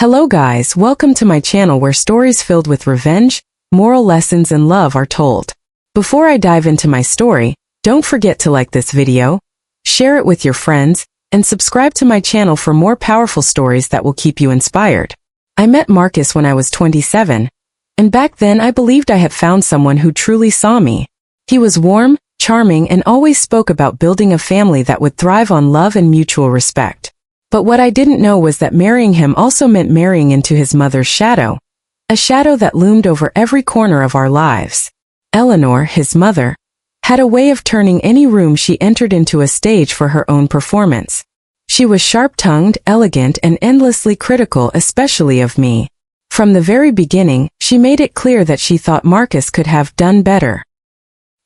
Hello guys, welcome to my channel where stories filled with revenge, moral lessons and love are told. Before I dive into my story, don't forget to like this video, share it with your friends, and subscribe to my channel for more powerful stories that will keep you inspired. I met Marcus when I was 27, and back then I believed I had found someone who truly saw me. He was warm, charming, and always spoke about building a family that would thrive on love and mutual respect. But what I didn't know was that marrying him also meant marrying into his mother's shadow, a shadow that loomed over every corner of our lives. Eleanor, his mother, had a way of turning any room she entered into a stage for her own performance. She was sharp-tongued, elegant, and endlessly critical, especially of me. From the very beginning, she made it clear that she thought Marcus could have done better.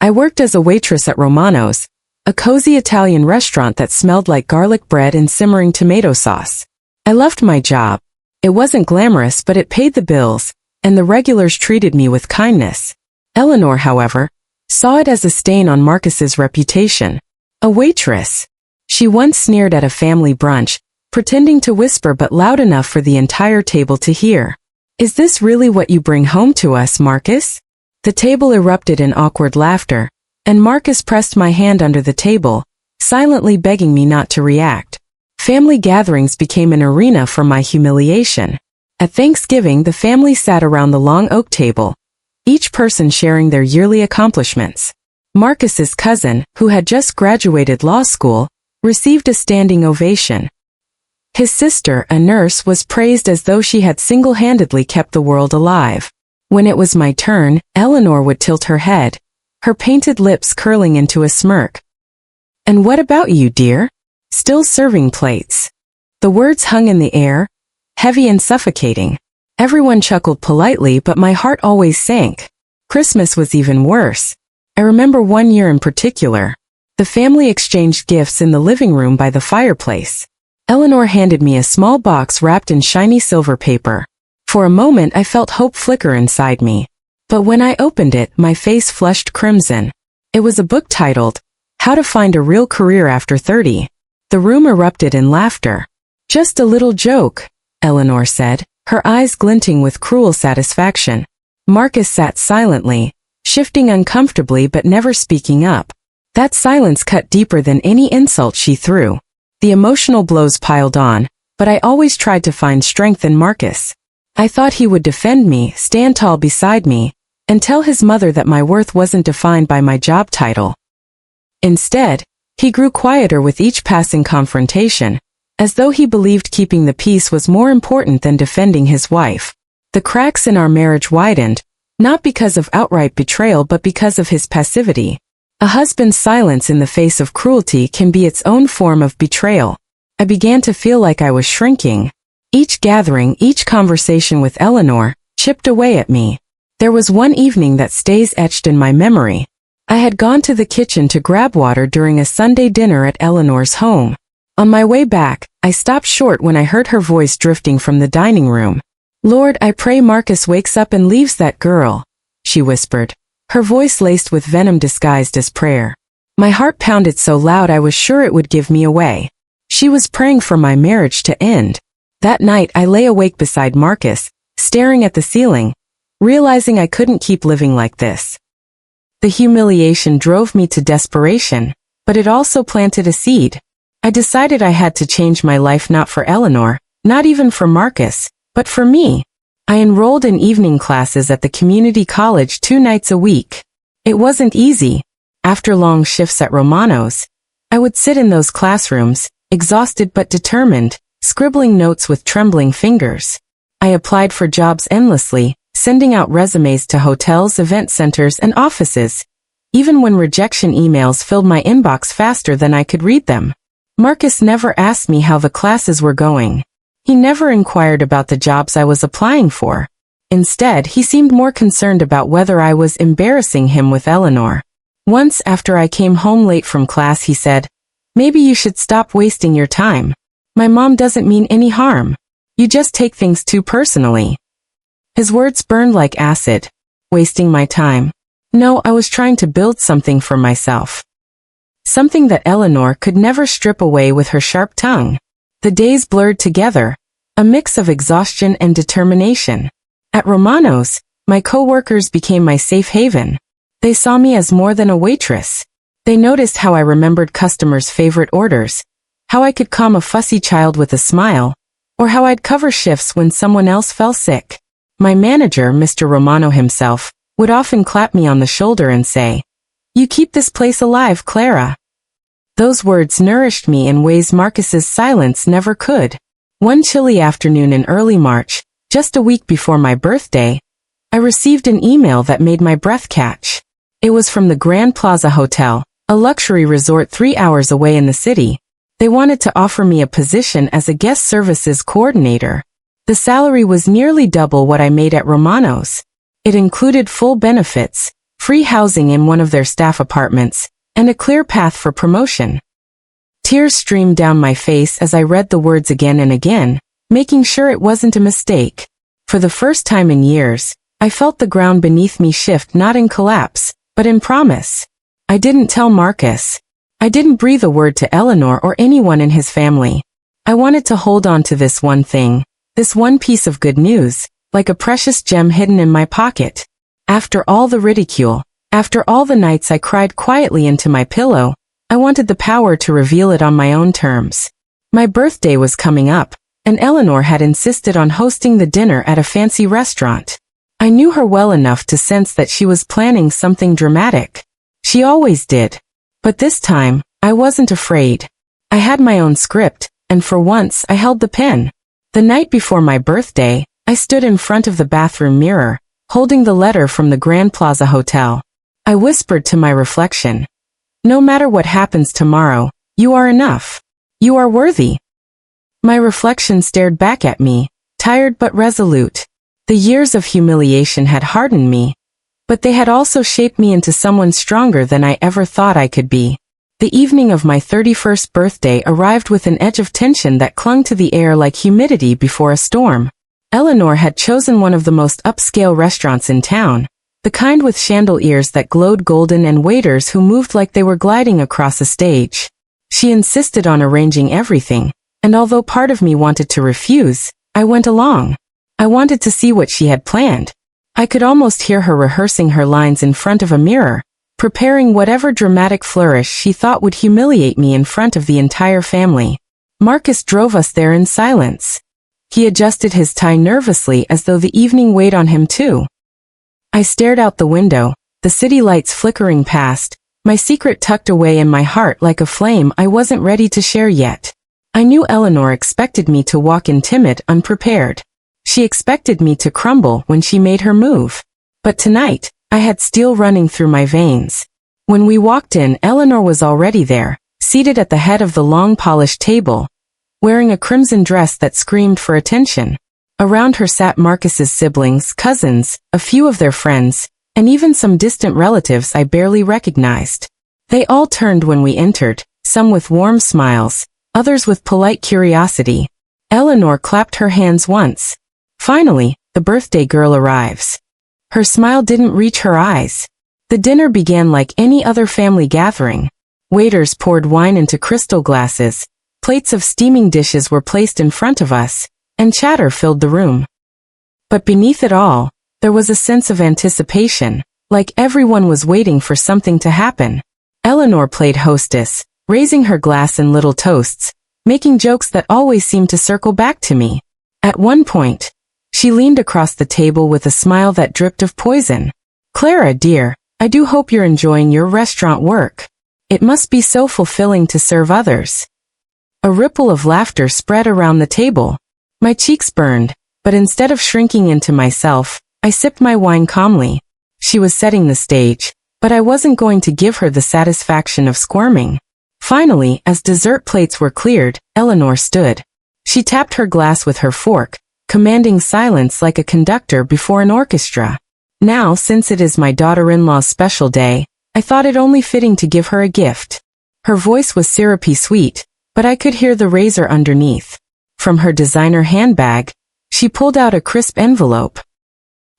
I worked as a waitress at Romano's, a cozy Italian restaurant that smelled like garlic bread and simmering tomato sauce. I loved my job. It wasn't glamorous, but it paid the bills, and the regulars treated me with kindness. Eleanor, however, saw it as a stain on Marcus's reputation. A waitress. She once sneered at a family brunch, pretending to whisper but loud enough for the entire table to hear. "Is this really what you bring home to us, Marcus?" The table erupted in awkward laughter, and Marcus pressed my hand under the table, silently begging me not to react. Family gatherings became an arena for my humiliation. At Thanksgiving, the family sat around the long oak table, each person sharing their yearly accomplishments. Marcus's cousin, who had just graduated law school, received a standing ovation. His sister, a nurse, was praised as though she had single-handedly kept the world alive. When it was my turn, Eleanor would tilt her head, her painted lips curling into a smirk. "And what about you, dear? Still serving plates?" The words hung in the air, heavy and suffocating. Everyone chuckled politely, but my heart always sank. Christmas was even worse. I remember one year in particular. The family exchanged gifts in the living room by the fireplace. Eleanor handed me a small box wrapped in shiny silver paper. For a moment I felt hope flicker inside me. But when I opened it, my face flushed crimson. It was a book titled, "How to Find a Real Career After 30. The room erupted in laughter. "Just a little joke," Eleanor said, her eyes glinting with cruel satisfaction. Marcus sat silently, shifting uncomfortably but never speaking up. That silence cut deeper than any insult she threw. The emotional blows piled on, but I always tried to find strength in Marcus. I thought he would defend me, stand tall beside me, and tell his mother that my worth wasn't defined by my job title. Instead, he grew quieter with each passing confrontation, as though he believed keeping the peace was more important than defending his wife. The cracks in our marriage widened, not because of outright betrayal but because of his passivity. A husband's silence in the face of cruelty can be its own form of betrayal. I began to feel like I was shrinking. Each gathering, each conversation with Eleanor, chipped away at me. There was one evening that stays etched in my memory. I had gone to the kitchen to grab water during a Sunday dinner at Eleanor's home. On my way back, I stopped short when I heard her voice drifting from the dining room. "Lord, I pray Marcus wakes up and leaves that girl," she whispered, her voice laced with venom disguised as prayer. My heart pounded so loud I was sure it would give me away. She was praying for my marriage to end. That night I lay awake beside Marcus, staring at the ceiling, realizing I couldn't keep living like this. The humiliation drove me to desperation, but it also planted a seed. I decided I had to change my life, not for Eleanor, not even for Marcus, but for me. I enrolled in evening classes at the community college 2 nights a week. It wasn't easy. After long shifts at Romano's, I would sit in those classrooms, exhausted but determined, scribbling notes with trembling fingers. I applied for jobs endlessly, sending out resumes to hotels, event centers, and offices, even when rejection emails filled my inbox faster than I could read them. Marcus never asked me how the classes were going. He never inquired about the jobs I was applying for. Instead, he seemed more concerned about whether I was embarrassing him with Eleanor. Once, after I came home late from class, he said, "Maybe you should stop wasting your time. My mom doesn't mean any harm. You just take things too personally." His words burned like acid. Wasting my time. No, I was trying to build something for myself. Something that Eleanor could never strip away with her sharp tongue. The days blurred together. a mix of exhaustion and determination. At Romano's, my coworkers became my safe haven. They saw me as more than a waitress. They noticed how I remembered customers' favorite orders, how I could calm a fussy child with a smile, or how I'd cover shifts when someone else fell sick. My manager, Mr. Romano himself, would often clap me on the shoulder and say, "You keep this place alive, Clara." Those words nourished me in ways Marcus's silence never could. One chilly afternoon in early March, just a week before my birthday, I received an email that made my breath catch. It was from the Grand Plaza Hotel, a luxury resort 3 hours away in the city. They wanted to offer me a position as a guest services coordinator. The salary was nearly double what I made at Romano's. It included full benefits, free housing in one of their staff apartments, and a clear path for promotion. Tears streamed down my face as I read the words again and again, making sure it wasn't a mistake. For the first time in years, I felt the ground beneath me shift, not in collapse, but in promise. I didn't tell Marcus. I didn't breathe a word to Eleanor or anyone in his family. I wanted to hold on to this one thing, this one piece of good news, like a precious gem hidden in my pocket. After all the ridicule, after all the nights I cried quietly into my pillow, I wanted the power to reveal it on my own terms. My birthday was coming up, and Eleanor had insisted on hosting the dinner at a fancy restaurant. I knew her well enough to sense that she was planning something dramatic. She always did. But this time, I wasn't afraid. I had my own script, and for once I held the pen. The night before my birthday, I stood in front of the bathroom mirror, holding the letter from the Grand Plaza Hotel. I whispered to my reflection, "No matter what happens tomorrow, you are enough. You are worthy." My reflection stared back at me, tired but resolute. The years of humiliation had hardened me, but they had also shaped me into someone stronger than I ever thought I could be. The evening of my 31st birthday arrived with an edge of tension that clung to the air like humidity before a storm. Eleanor had chosen one of the most upscale restaurants in town, the kind with chandeliers that glowed golden and waiters who moved like they were gliding across a stage. She insisted on arranging everything, and although part of me wanted to refuse, I went along. I wanted to see what she had planned. I could almost hear her rehearsing her lines in front of a mirror, preparing whatever dramatic flourish she thought would humiliate me in front of the entire family. Marcus drove us there in silence. He adjusted his tie nervously as though the evening weighed on him too. I stared out the window, the city lights flickering past, my secret tucked away in my heart like a flame I wasn't ready to share yet. I knew Eleanor expected me to walk in timid, unprepared. She expected me to crumble when she made her move. But tonight, I had steel running through my veins. When we walked in, Eleanor was already there, seated at the head of the long polished table, wearing a crimson dress that screamed for attention. Around her sat Marcus's siblings, cousins, a few of their friends, and even some distant relatives I barely recognized. They all turned when we entered, some with warm smiles, others with polite curiosity. Eleanor clapped her hands once. Finally, the birthday girl arrives. Her smile didn't reach her eyes. The dinner began like any other family gathering. Waiters poured wine into crystal glasses, plates of steaming dishes were placed in front of us, and chatter filled the room. But beneath it all, there was a sense of anticipation, like everyone was waiting for something to happen. Eleanor played hostess, raising her glass in little toasts, making jokes that always seemed to circle back to me. At one point, she leaned across the table with a smile that dripped of poison. "Clara, dear, I do hope you're enjoying your restaurant work. It must be so fulfilling to serve others." A ripple of laughter spread around the table. My cheeks burned, but instead of shrinking into myself, I sipped my wine calmly. She was setting the stage, but I wasn't going to give her the satisfaction of squirming. Finally, as dessert plates were cleared, Eleanor stood. She tapped her glass with her fork, commanding silence like a conductor before an orchestra. Now, since it is my daughter-in-law's special day, I thought it only fitting to give her a gift. Her voice was syrupy sweet, but I could hear the razor underneath. From her designer handbag, she pulled out a crisp envelope.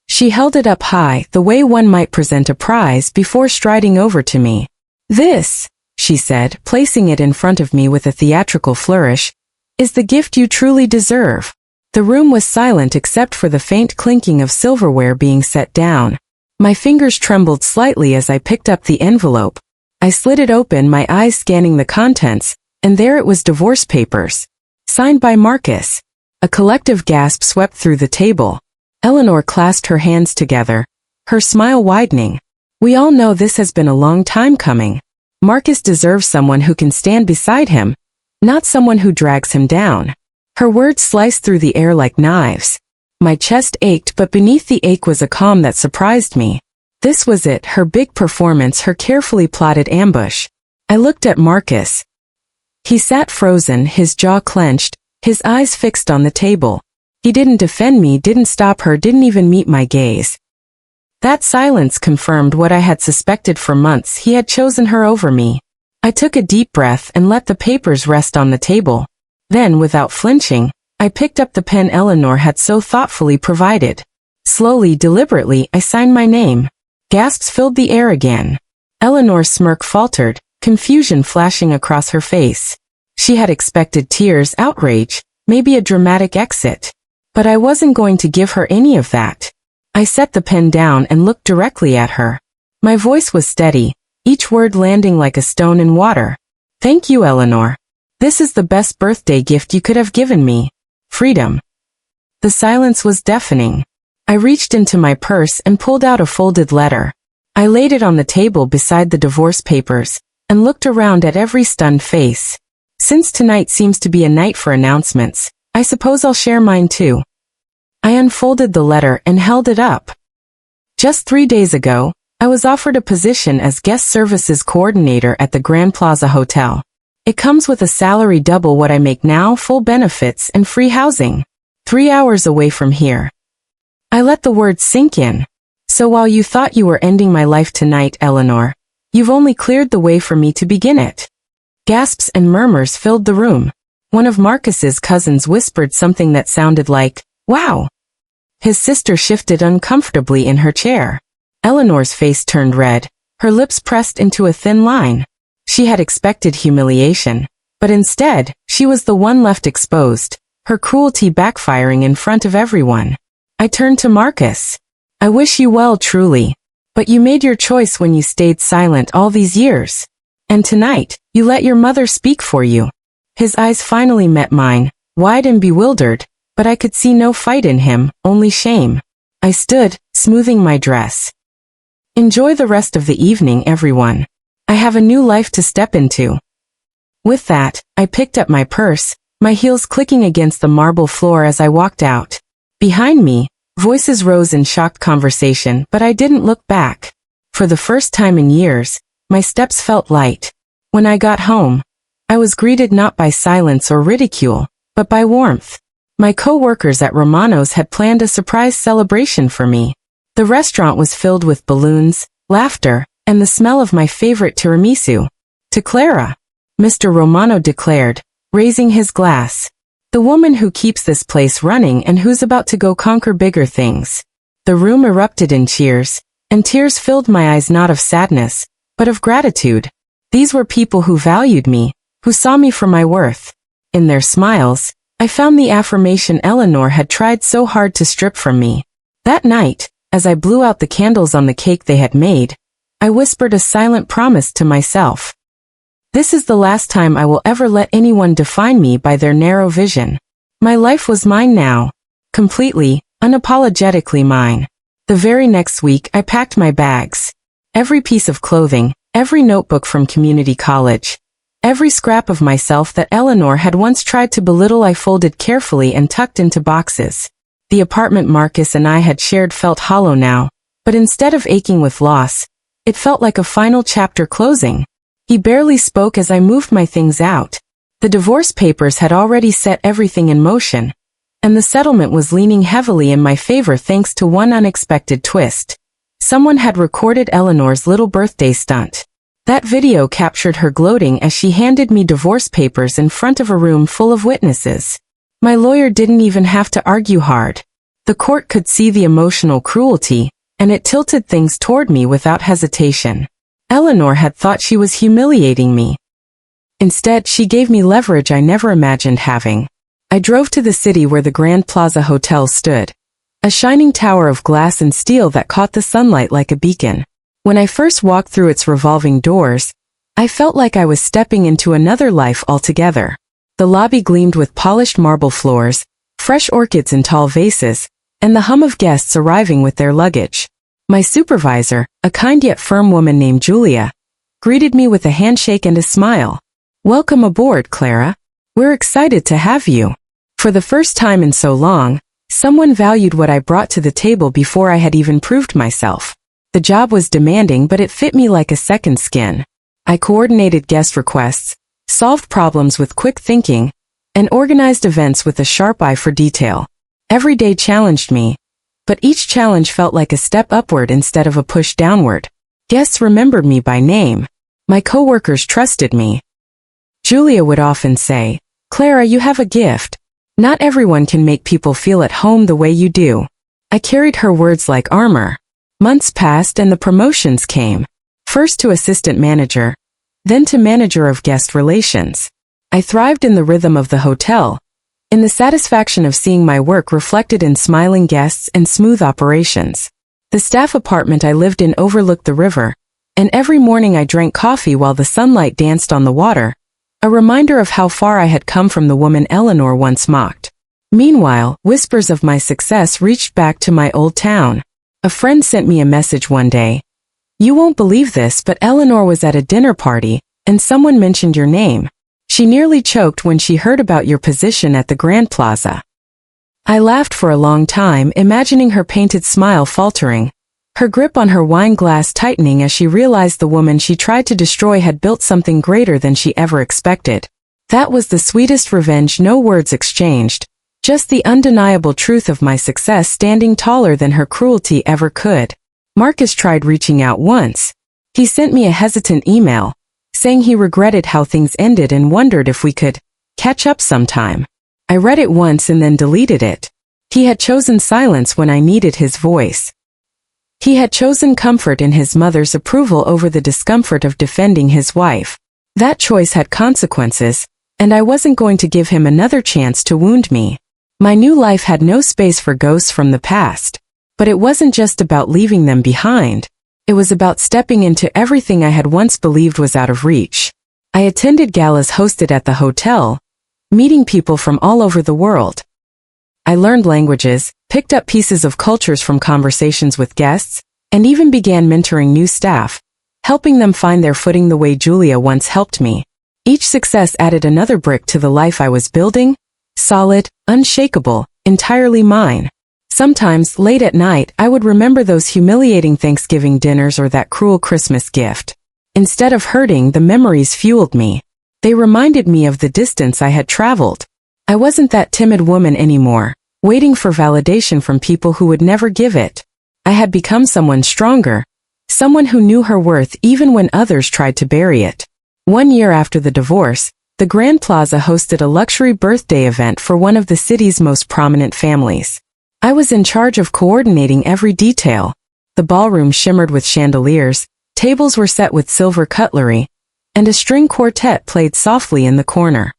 She held it up high, the way one might present a prize, before striding over to me. "This," she said, placing it in front of me with a theatrical flourish, "is the gift you truly deserve. The room was silent except for the faint clinking of silverware being set down. My fingers trembled slightly as I picked up the envelope. I slid it open, my eyes scanning the contents, and there it was, divorce papers. Signed by Marcus. A collective gasp swept through the table. Eleanor clasped her hands together, her smile widening. We all know this has been a long time coming. Marcus deserves someone who can stand beside him, not someone who drags him down. Her words sliced through the air like knives. My chest ached, but beneath the ache was a calm that surprised me. This was it, her big performance, her carefully plotted ambush. I looked at Marcus. He sat frozen, his jaw clenched, his eyes fixed on the table. He didn't defend me, didn't stop her, didn't even meet my gaze. That silence confirmed what I had suspected for months. He had chosen her over me. I took a deep breath and let the papers rest on the table. Then, without flinching, I picked up the pen Eleanor had so thoughtfully provided. Slowly, deliberately, I signed my name. Gasps filled the air again. Eleanor's smirk faltered, confusion flashing across her face. She had expected tears, outrage, maybe a dramatic exit. But I wasn't going to give her any of that. I set the pen down and looked directly at her. My voice was steady, each word landing like a stone in water. Thank you, Eleanor. This is the best birthday gift you could have given me. Freedom. The silence was deafening. I reached into my purse and pulled out a folded letter. I laid it on the table beside the divorce papers, and looked around at every stunned face. Since tonight seems to be a night for announcements, I suppose I'll share mine too. I unfolded the letter and held it up. Just 3 days ago, I was offered a position as guest services coordinator at the Grand Plaza Hotel. It comes with a salary double what I make now, full benefits and free housing. 3 hours away from here. I let the words sink in. So while you thought you were ending my life tonight, Eleanor, you've only cleared the way for me to begin it. Gasps and murmurs filled the room. One of Marcus's cousins whispered something that sounded like, "Wow." His sister shifted uncomfortably in her chair. Eleanor's face turned red, her lips pressed into a thin line. She had expected humiliation, but instead, she was the one left exposed, her cruelty backfiring in front of everyone. I turned to Marcus. I wish you well, truly. But you made your choice when you stayed silent all these years. And tonight, you let your mother speak for you. His eyes finally met mine, wide and bewildered, but I could see no fight in him, only shame. I stood, smoothing my dress. Enjoy the rest of the evening, everyone. I have a new life to step into. With that, I picked up my purse, my heels clicking against the marble floor as I walked out. Behind me, voices rose in shocked conversation, but I didn't look back. For the first time in years, my steps felt light. When I got home, I was greeted not by silence or ridicule, but by warmth. My co-workers at Romano's had planned a surprise celebration for me. The restaurant was filled with balloons, laughter, and the smell of my favorite tiramisu. To Clara, Mr. Romano declared, raising his glass. The woman who keeps this place running and who's about to go conquer bigger things. The room erupted in cheers, and tears filled my eyes, not of sadness, but of gratitude. These were people who valued me, who saw me for my worth. In their smiles, I found the affirmation Eleanor had tried so hard to strip from me. That night, as I blew out the candles on the cake they had made, I whispered a silent promise to myself. This is the last time I will ever let anyone define me by their narrow vision. My life was mine now. Completely, unapologetically mine. The very next week I packed my bags. Every piece of clothing, every notebook from community college, every scrap of myself that Eleanor had once tried to belittle I folded carefully and tucked into boxes. The apartment Marcus and I had shared felt hollow now, but instead of aching with loss, it felt like a final chapter closing. He barely spoke as I moved my things out. The divorce papers had already set everything in motion, and the settlement was leaning heavily in my favor thanks to one unexpected twist. Someone had recorded Eleanor's little birthday stunt. That video captured her gloating as she handed me divorce papers in front of a room full of witnesses. My lawyer didn't even have to argue hard. The court could see the emotional cruelty, and it tilted things toward me without hesitation. Eleanor had thought she was humiliating me. Instead, she gave me leverage I never imagined having. I drove to the city where the Grand Plaza Hotel stood, a shining tower of glass and steel that caught the sunlight like a beacon. When I first walked through its revolving doors, I felt like I was stepping into another life altogether. The lobby gleamed with polished marble floors, fresh orchids in tall vases, and the hum of guests arriving with their luggage. My supervisor, a kind yet firm woman named Julia, greeted me with a handshake and a smile. "Welcome aboard, Clara. We're excited to have you." For the first time in so long, someone valued what I brought to the table before I had even proved myself. The job was demanding, but it fit me like a second skin. I coordinated guest requests, solved problems with quick thinking, and organized events with a sharp eye for detail. Every day challenged me, but each challenge felt like a step upward instead of a push downward. Guests remembered me by name. My coworkers trusted me. Julia would often say, "Clara, you have a gift. Not everyone can make people feel at home the way you do." I carried her words like armor. Months passed and the promotions came. First to assistant manager, then to manager of guest relations. I thrived in the rhythm of the hotel, in the satisfaction of seeing my work reflected in smiling guests and smooth operations. The staff apartment I lived in overlooked the river, and every morning I drank coffee while the sunlight danced on the water, a reminder of how far I had come from the woman Eleanor once mocked. Meanwhile, whispers of my success reached back to my old town. A friend sent me a message one day. "You won't believe this, but Eleanor was at a dinner party, and someone mentioned your name. She nearly choked when she heard about your position at the Grand Plaza." I laughed for a long time, imagining her painted smile faltering, her grip on her wine glass tightening as she realized the woman she tried to destroy had built something greater than she ever expected. That was the sweetest revenge, no words exchanged, just the undeniable truth of my success standing taller than her cruelty ever could. Marcus tried reaching out once. He sent me a hesitant email, saying he regretted how things ended and wondered if we could catch up sometime. I read it once and then deleted it. He had chosen silence when I needed his voice. He had chosen comfort in his mother's approval over the discomfort of defending his wife. That choice had consequences, and I wasn't going to give him another chance to wound me. My new life had no space for ghosts from the past. But it wasn't just about leaving them behind. It was about stepping into everything I had once believed was out of reach. I attended galas hosted at the hotel, meeting people from all over the world. I learned languages, picked up pieces of cultures from conversations with guests, and even began mentoring new staff, helping them find their footing the way Julia once helped me. Each success added another brick to the life I was building, solid, unshakable, entirely mine. Sometimes, late at night, I would remember those humiliating Thanksgiving dinners or that cruel Christmas gift. Instead of hurting, the memories fueled me. They reminded me of the distance I had traveled. I wasn't that timid woman anymore, waiting for validation from people who would never give it. I had become someone stronger, someone who knew her worth even when others tried to bury it. 1 year after the divorce, the Grand Plaza hosted a luxury birthday event for one of the city's most prominent families. I was in charge of coordinating every detail. The ballroom shimmered with chandeliers, tables were set with silver cutlery, and a string quartet played softly in the corner.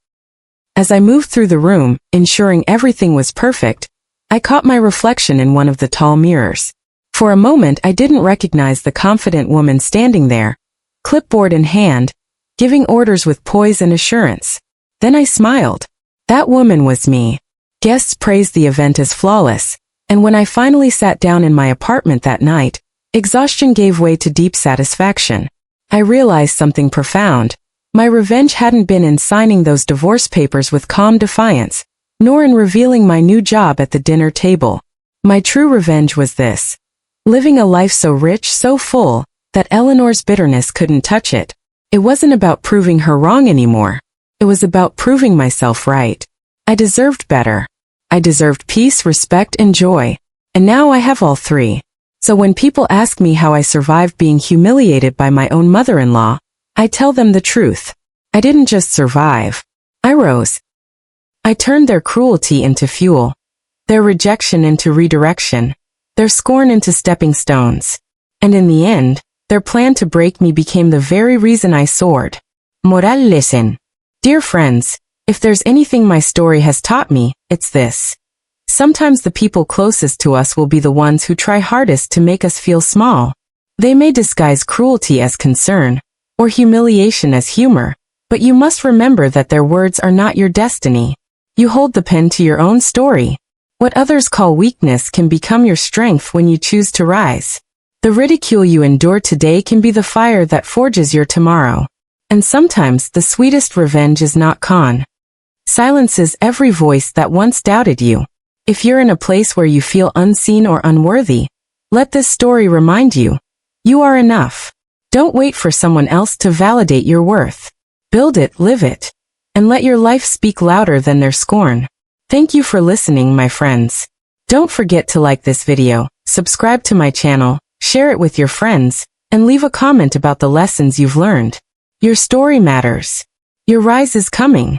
As I moved through the room, ensuring everything was perfect, I caught my reflection in one of the tall mirrors. For a moment I didn't recognize the confident woman standing there, clipboard in hand, giving orders with poise and assurance. Then I smiled. That woman was me. Guests praised the event as flawless, and when I finally sat down in my apartment that night, exhaustion gave way to deep satisfaction. I realized something profound. My revenge hadn't been in signing those divorce papers with calm defiance, nor in revealing my new job at the dinner table. My true revenge was this: living a life so rich, so full, that Eleanor's bitterness couldn't touch it. It wasn't about proving her wrong anymore. It was about proving myself right. I deserved better. I deserved peace, respect, and joy. And now I have all three. So when people ask me how I survived being humiliated by my own mother-in-law, I tell them the truth. I didn't just survive. I rose. I turned their cruelty into fuel, their rejection into redirection, their scorn into stepping stones. And in the end, their plan to break me became the very reason I soared. Moral lesson. Dear friends, If there's anything my story has taught me, it's this. Sometimes the people closest to us will be the ones who try hardest to make us feel small. They may disguise cruelty as concern, or humiliation as humor, but you must remember that their words are not your destiny. You hold the pen to your own story. What others call weakness can become your strength when you choose to rise. The ridicule you endure today can be the fire that forges your tomorrow. And sometimes the sweetest revenge is not silences every voice that once doubted you. If you're in a place where you feel unseen or unworthy, let this story remind you, you are enough. Don't wait for someone else to validate your worth. Build it, live it, and let your life speak louder than their scorn. Thank you for listening, my friends. Don't forget to like this video, subscribe to my channel, share it with your friends, and leave a comment about the lessons you've learned. Your story matters. Your rise is coming.